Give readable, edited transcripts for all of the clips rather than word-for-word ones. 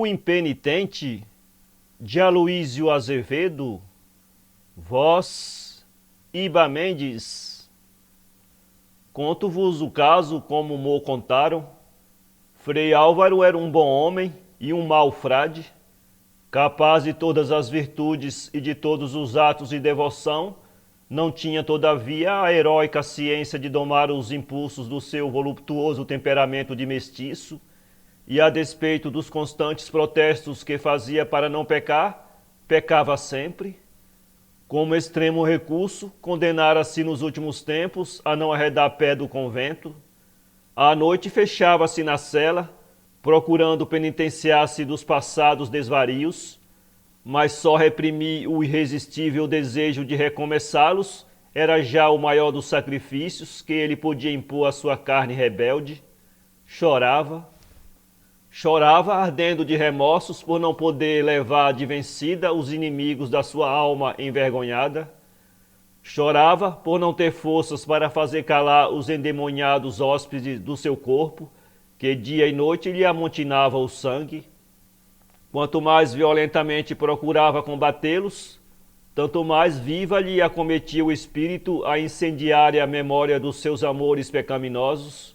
O Impenitente, de Aloísio Azevedo, voz Iba Mendes. Conto-vos o caso como mo contaram. Frei Álvaro era um bom homem e um mau frade, capaz de todas as virtudes e de todos os atos de devoção. Não tinha, todavia, a heróica ciência de domar os impulsos do seu voluptuoso temperamento de mestiço, e a despeito dos constantes protestos que fazia para não pecar, pecava sempre. Como extremo recurso, condenara-se nos últimos tempos a não arredar pé do convento. À noite fechava-se na cela, procurando penitenciar-se dos passados desvarios, mas só reprimir o irresistível desejo de recomeçá-los era já o maior dos sacrifícios que ele podia impor à sua carne rebelde. Chorava ardendo de remorsos por não poder levar de vencida os inimigos da sua alma envergonhada. Chorava por não ter forças para fazer calar os endemoniados hóspedes do seu corpo, que dia e noite lhe amontinava o sangue. Quanto mais violentamente procurava combatê-los, tanto mais viva lhe acometia o espírito a incendiária memória dos seus amores pecaminosos.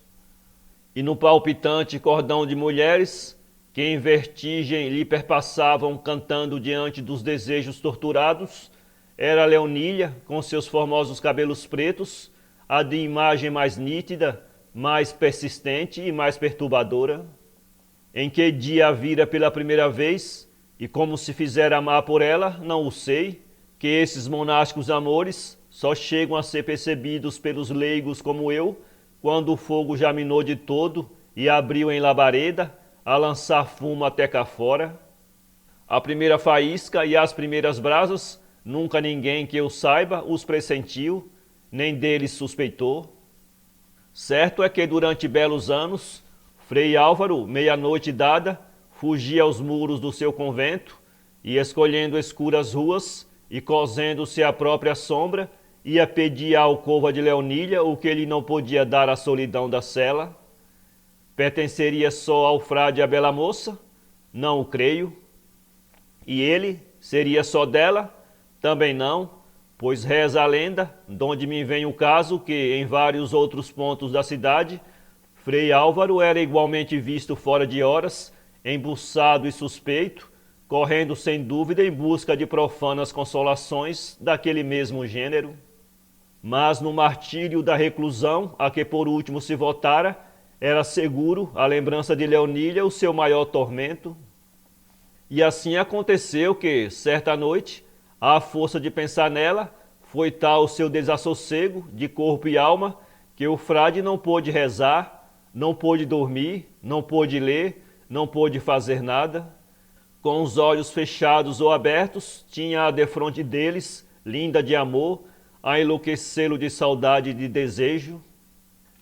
E no palpitante cordão de mulheres, que em vertigem lhe perpassavam cantando diante dos desejos torturados, era Leonília, com seus formosos cabelos pretos, a de imagem mais nítida, mais persistente e mais perturbadora. Em que dia a vira pela primeira vez, e como se fizera amar por ela, não o sei, que esses monásticos amores só chegam a ser percebidos pelos leigos como eu, quando o fogo já minou de todo e abriu em labareda, a lançar fumo até cá fora. A primeira faísca e as primeiras brasas, nunca ninguém que eu saiba os pressentiu, nem deles suspeitou. Certo é que durante belos anos, Frei Álvaro, meia-noite dada, fugia aos muros do seu convento, e escolhendo escuras ruas e cosendo-se à própria sombra, ia pedir à alcova de Leonília o que ele não podia dar à solidão da cela. Pertenceria só ao frade a bela moça? Não o creio. E ele seria só dela? Também não, pois reza a lenda, donde me vem o caso que, em vários outros pontos da cidade, Frei Álvaro era igualmente visto fora de horas, embuçado e suspeito, correndo sem dúvida em busca de profanas consolações daquele mesmo gênero. Mas no martírio da reclusão, a que por último se votara, era seguro a lembrança de Leonília o seu maior tormento. E assim aconteceu que, certa noite, à força de pensar nela, foi tal o seu desassossego de corpo e alma, que o frade não pôde rezar, não pôde dormir, não pôde ler, não pôde fazer nada. Com os olhos fechados ou abertos, tinha defronte deles, linda de amor, a enlouquecê-lo de saudade e de desejo.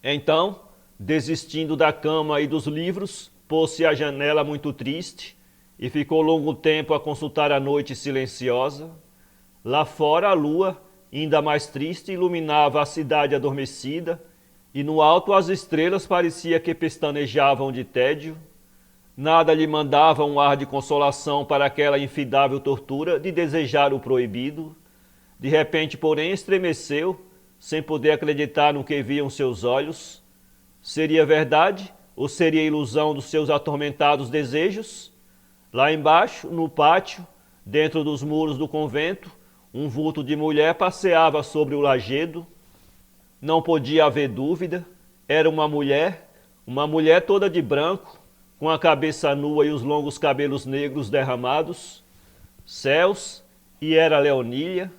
Então, desistindo da cama e dos livros, pôs-se à janela muito triste e ficou longo tempo a consultar a noite silenciosa. Lá fora a lua, ainda mais triste, iluminava a cidade adormecida, e no alto as estrelas parecia que pestanejavam de tédio. Nada lhe mandava um ar de consolação para aquela infidável tortura de desejar o proibido. De repente, porém, estremeceu, sem poder acreditar no que viam seus olhos. Seria verdade ou seria ilusão dos seus atormentados desejos? Lá embaixo, no pátio, dentro dos muros do convento, um vulto de mulher passeava sobre o lajedo. Não podia haver dúvida, era uma mulher toda de branco, com a cabeça nua e os longos cabelos negros derramados. Céus, e era Leonília.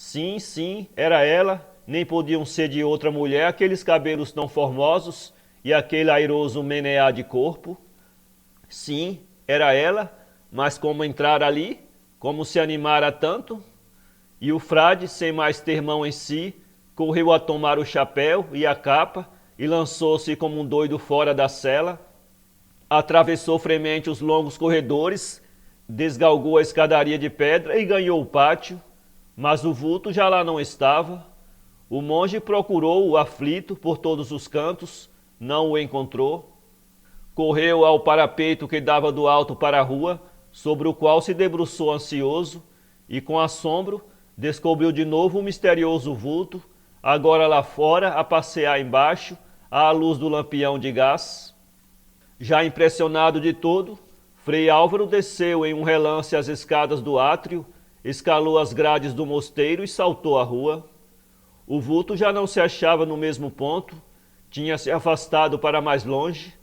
Sim, sim, era ela, nem podiam ser de outra mulher aqueles cabelos tão formosos e aquele airoso menear de corpo. Sim, era ela, mas como entrar ali, como se animara tanto? E o frade, sem mais ter mão em si, correu a tomar o chapéu e a capa e lançou-se como um doido fora da cela. Atravessou fremente os longos corredores, desgalgou a escadaria de pedra e ganhou o pátio. Mas o vulto já lá não estava. O monge procurou-o aflito por todos os cantos, não o encontrou. correu ao parapeito que dava do alto para a rua, sobre o qual se debruçou ansioso, e com assombro descobriu de novo um misterioso vulto, agora lá fora a passear embaixo, à luz do lampião de gás. Já impressionado de todo, Frei Álvaro desceu em um relance as escadas do átrio, escalou as grades do mosteiro e saltou a rua. O vulto já não se achava no mesmo ponto, tinha se afastado para mais longe.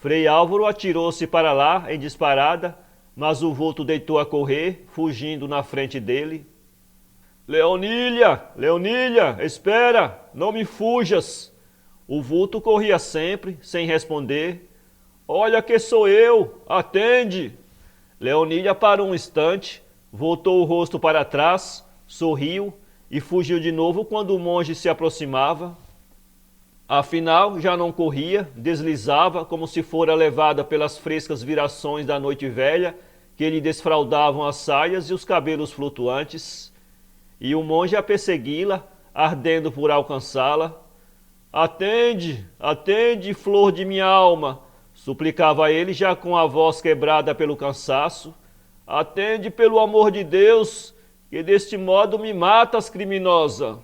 Frei Álvaro atirou-se para lá em disparada, mas o vulto deitou a correr, fugindo na frente dele. Leonília, Leonília, espera, não me fujas! O vulto corria sempre, sem responder. Olha que sou eu, atende! Leonília parou um instante, voltou o rosto para trás, sorriu e fugiu de novo quando o monge se aproximava. Afinal, já não corria, deslizava como se fora levada pelas frescas virações da noite velha que lhe desfraldavam as saias e os cabelos flutuantes. E o monge a persegui-la, ardendo por alcançá-la. Atende, atende, flor de minha alma! Suplicava ele já com a voz quebrada pelo cansaço. Atende pelo amor de Deus, que deste modo me matas, criminosa.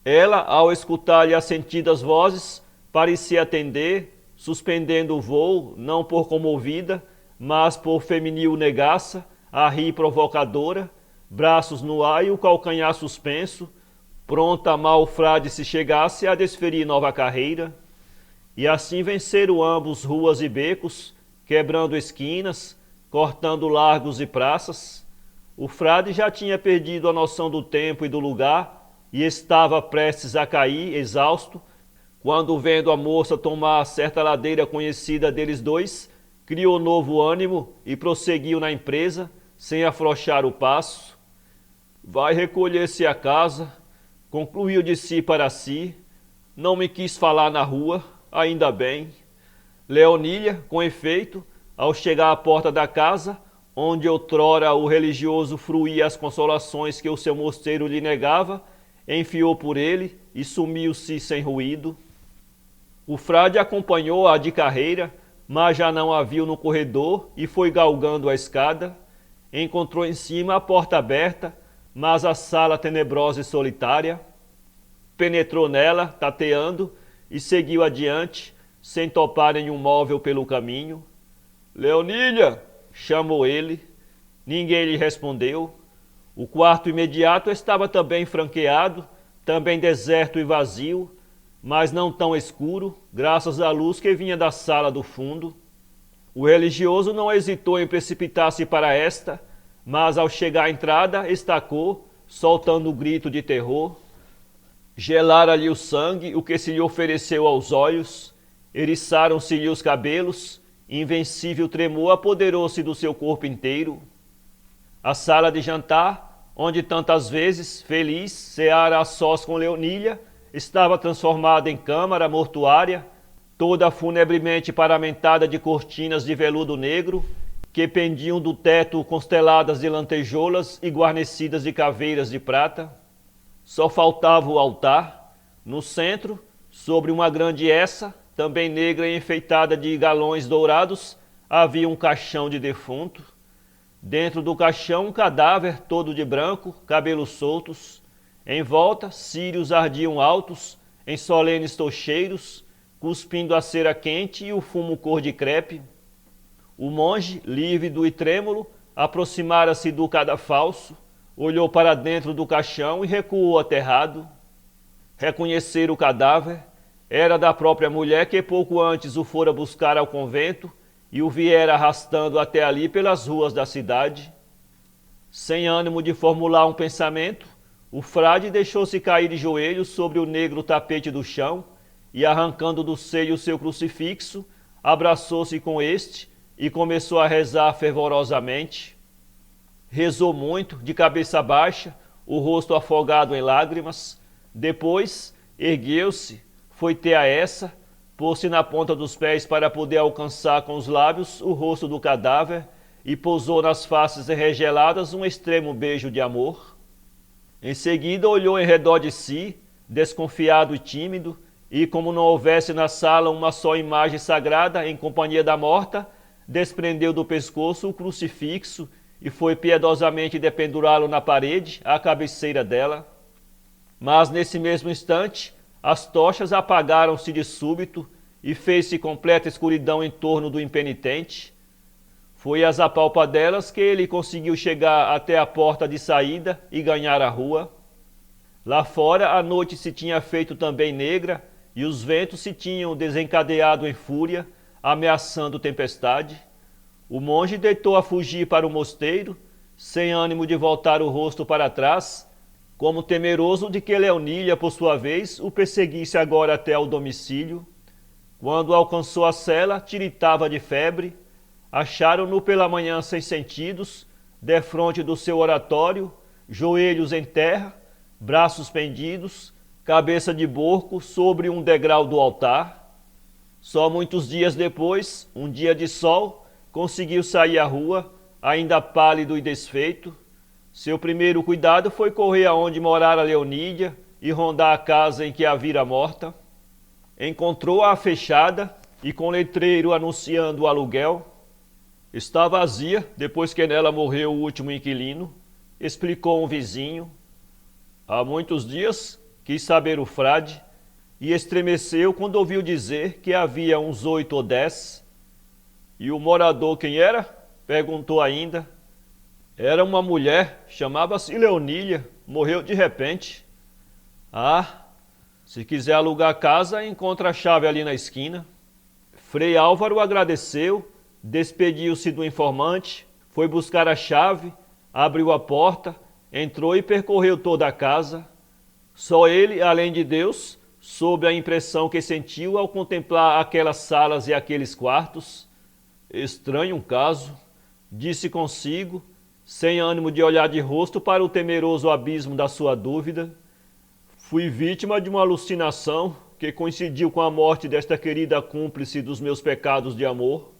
Ela, ao escutar-lhe as sentidas vozes, parecia atender, suspendendo o voo, não por comovida, mas por feminil negaça, a rir provocadora, braços no ar e o calcanhar suspenso, pronta mal o frade se chegasse a desferir nova carreira. E assim venceram ambos ruas e becos, quebrando esquinas, cortando largos e praças. O frade já tinha perdido a noção do tempo e do lugar e estava prestes a cair, exausto, quando, vendo a moça tomar certa ladeira conhecida deles dois, criou novo ânimo e prosseguiu na empresa, sem afrouxar o passo. Vai recolher-se a casa, concluiu de si para si, não me quis falar na rua, ainda bem. Leonília, com efeito, ao chegar à porta da casa, onde outrora o religioso fruía as consolações que o seu mosteiro lhe negava, enfiou por ele e sumiu-se sem ruído. O frade acompanhou-a de carreira, mas já não a viu no corredor e foi galgando a escada. Encontrou em cima a porta aberta, mas a sala tenebrosa e solitária. Penetrou nela, tateando, e seguiu adiante, sem topar nenhum móvel pelo caminho. Leonília! Chamou ele. Ninguém lhe respondeu. O quarto imediato estava também franqueado, também deserto e vazio, mas não tão escuro, graças à luz que vinha da sala do fundo. O religioso não hesitou em precipitar-se para esta, mas ao chegar à entrada, estacou, soltando um grito de terror. Gelara-lhe o sangue, o que se lhe ofereceu aos olhos, eriçaram-se-lhe os cabelos, invencível tremor apoderou-se do seu corpo inteiro. A sala de jantar, onde tantas vezes, feliz, ceara a sós com Leonília, estava transformada em câmara mortuária, toda funebremente paramentada de cortinas de veludo negro, que pendiam do teto consteladas de lantejoulas e guarnecidas de caveiras de prata. Só faltava o altar. No centro, sobre uma grande essa, também negra e enfeitada de galões dourados, havia um caixão de defunto. Dentro do caixão, um cadáver todo de branco, cabelos soltos. Em volta, círios ardiam altos, em solenes tocheiros, cuspindo a cera quente e o fumo cor de crepe. O monge, lívido e trêmulo, aproximara-se do cadafalso, olhou para dentro do caixão e recuou aterrado. Reconhecer o cadáver era da própria mulher que pouco antes o fora buscar ao convento e o viera arrastando até ali pelas ruas da cidade. Sem ânimo de formular um pensamento, o frade deixou-se cair de joelhos sobre o negro tapete do chão e, arrancando do seio o seu crucifixo, abraçou-se com este e começou a rezar fervorosamente. Rezou muito, de cabeça baixa, o rosto afogado em lágrimas. Depois, ergueu-se, foi ter a essa, pôs-se na ponta dos pés para poder alcançar com os lábios o rosto do cadáver e pousou nas faces enregeladas um extremo beijo de amor. Em seguida olhou em redor de si, desconfiado e tímido, e como não houvesse na sala uma só imagem sagrada em companhia da morta, desprendeu do pescoço o crucifixo e foi piedosamente dependurá-lo na parede, à cabeceira dela. Mas nesse mesmo instante, as tochas apagaram-se de súbito e fez-se completa escuridão em torno do impenitente. Foi às apalpadelas que ele conseguiu chegar até a porta de saída e ganhar a rua. Lá fora a noite se tinha feito também negra e os ventos se tinham desencadeado em fúria, ameaçando tempestade. O monge deitou a fugir para o mosteiro, sem ânimo de voltar o rosto para trás, como temeroso de que Leonília, por sua vez, o perseguisse agora até ao domicílio. Quando alcançou a cela, tiritava de febre. Acharam-no pela manhã sem sentidos, defronte do seu oratório, joelhos em terra, braços pendidos, cabeça de porco sobre um degrau do altar. Só muitos dias depois, um dia de sol, conseguiu sair à rua, ainda pálido e desfeito. Seu primeiro cuidado foi correr aonde morara Leonídia e rondar a casa em que a vira morta. Encontrou-a fechada e com letreiro anunciando o aluguel. Está vazia, depois que nela morreu o último inquilino, explicou um vizinho. Há muitos dias, quis saber o frade, e estremeceu quando ouviu dizer que havia uns 8 ou 10. E o morador quem era? Perguntou ainda. Era uma mulher, chamava-se Leonília, morreu de repente. Ah, se quiser alugar a casa, encontra a chave ali na esquina. Frei Álvaro agradeceu, despediu-se do informante, foi buscar a chave, abriu a porta, entrou e percorreu toda a casa. Só ele, além de Deus, soube a impressão que sentiu ao contemplar aquelas salas e aqueles quartos. Estranho um caso, disse consigo, sem ânimo de olhar de rosto para o temeroso abismo da sua dúvida. Fui vítima de uma alucinação que coincidiu com a morte desta querida cúmplice dos meus pecados de amor.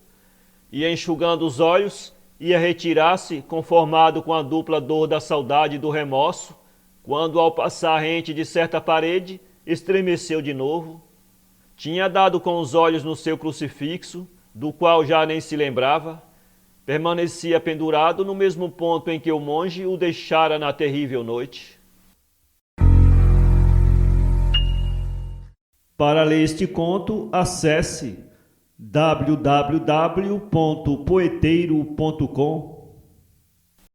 E enxugando os olhos, ia retirar-se, conformado com a dupla dor da saudade e do remorso, quando ao passar rente de certa parede, estremeceu de novo. Tinha dado com os olhos no seu crucifixo, do qual já nem se lembrava. Permanecia pendurado no mesmo ponto em que o monge o deixara na terrível noite. Para ler este conto, acesse www.poeteiro.com